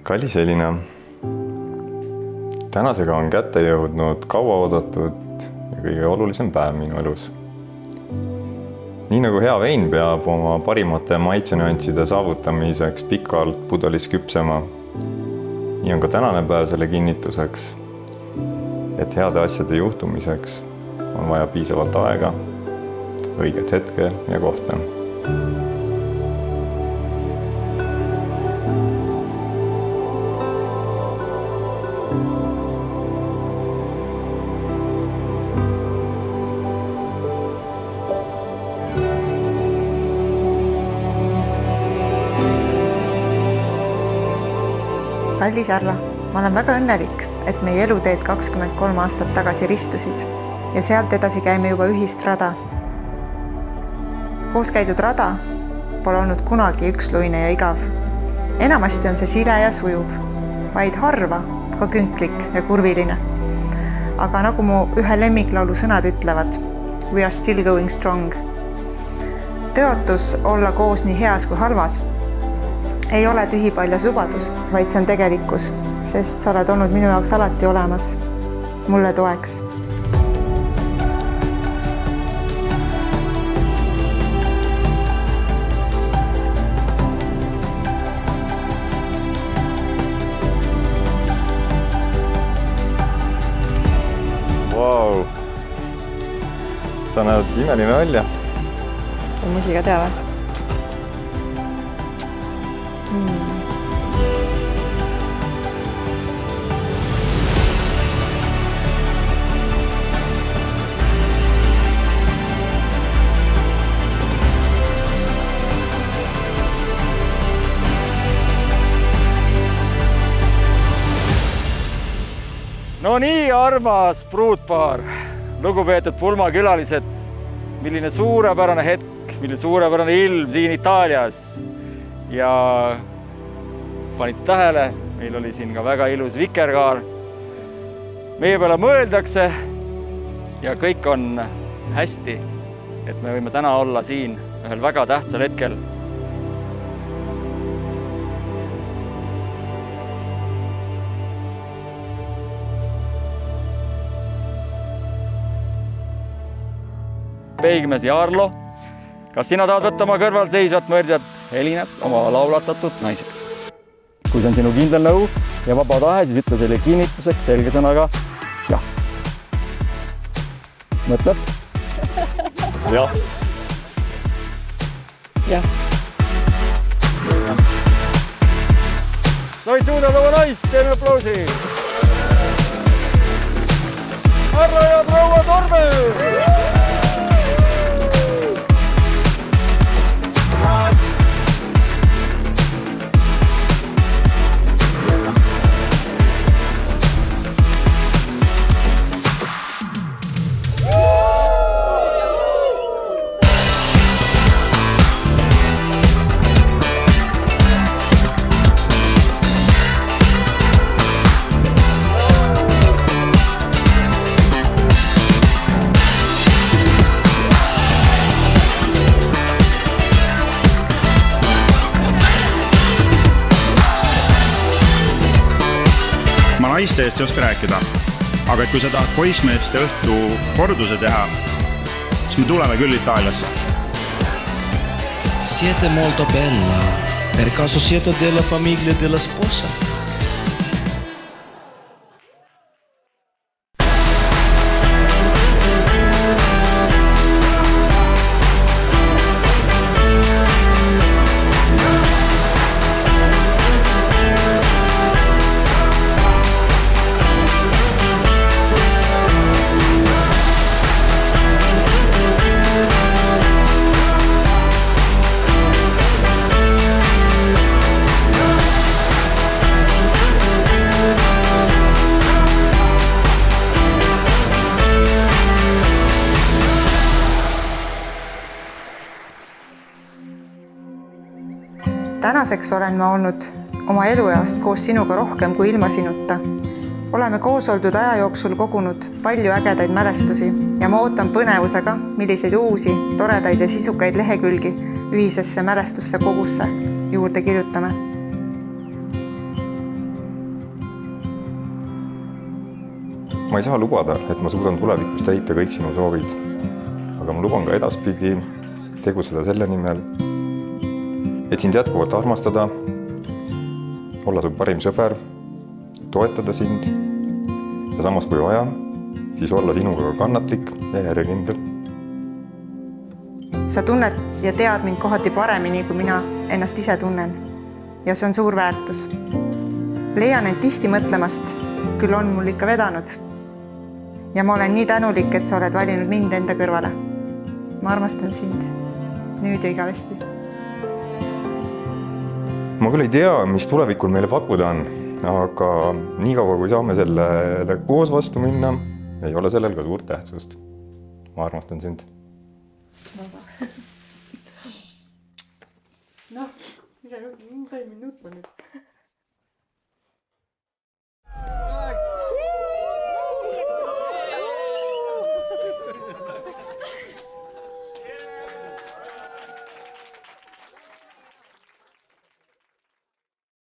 Kallis Elina, tänasega on kätte jõudnud kauaoodatud ja kõige olulisem päev minu elus. Nii nagu hea vein peab oma parimate maitsenüansside saavutamiseks pikalt pudelis küpsema, nii on ka tänane päev selle kinnituseks, et heade asjade juhtumiseks on vaja piisavalt aega, õiget hetke ja kohta. Kallis Arla, ma olen väga õnnelik, et meie eluteed 23 aastat tagasi ristusid ja sealt edasi käime juba ühist rada. Koos käidud rada pole olnud kunagi üksluine ja igav. Enamasti on see sile ja sujuv, vaid harva ka künklik ja kurviline. Aga nagu mu ühe lemmiklaulu sõnad ütlevad, we are still going strong. Tõotus olla koos nii heas kui halvas ei ole tühipaljas lubadus, vaid see on tegelikkus, sest sa oled olnud minu jaoks alati olemas, mulle toeks. Vau! Sa näed imeline välja. On musi ka teada? No nii, armas pruutpaar, lugupeetud pulmakülalised, milline suurepärane hetk, milline suurepärane ilm siin Itaalias. Ja panite tähele, meil oli siin ka väga ilus vikerkaar. Meie peale mõeldakse ja kõik on hästi, et me võime täna olla siin ühel väga tähtsal hetkel. Peigmees ja Arlo, kas sina tahad võtta oma kõrval seisvat mõrdjat Elinat oma laulatatud naiseks? Kui see on sinu kindel nõu ja vaba tahe, siis ütle selle kinnituseks selge sõnaga jah. Mõtled? Jah. Jah. Sa võid suudada oma naist, teeme aplausi! Härra ja proua Torbe! Ma naiste eest ei oska rääkida, aga kui sa tahad poissmeeste õhtu korduse teha, siis me tuleme küll Itaaliasse. Siete molto bella. Per caso siete della famiglia della sposa? Tänaseks olen ma olnud oma elueast koos sinuga rohkem kui ilma sinuta. Oleme koos oldud aja jooksul kogunud palju ägedaid mälestusi ja ma ootan põnevusega, milliseid uusi, toredaid ja sisukaid lehekülgi ühisesse mälestusse kogusse juurde kirjutame. ma ei saa lubada, et ma suudan tulevikus täita kõik sinu soovid. Aga ma luban ka edaspidi tegutseda selle nimel, et sind jätkuvalt armastada, olla su parim sõber, toetada sind ja samas kui vaja, siis olla sinuga kannatlik ja järjekindel. Sa tunned ja tead mind kohati paremini, kui mina ennast ise tunnen. Ja see on suur väärtus. Leian end tihti mõtlemast, küll on mul ikka vedanud. Ja ma olen nii tänulik, et sa oled valinud mind enda kõrvale. Ma armastan sind. Nüüd ja igavesti. Ma küll ei tea, mis tulevikul meile pakkuda on, aga nii kaua, kui saame sellele koos vastu minna, ei ole sellel ka suurt tähtsust. Ma armastan sind. Noh, mis sa nüüd nutma nüüd?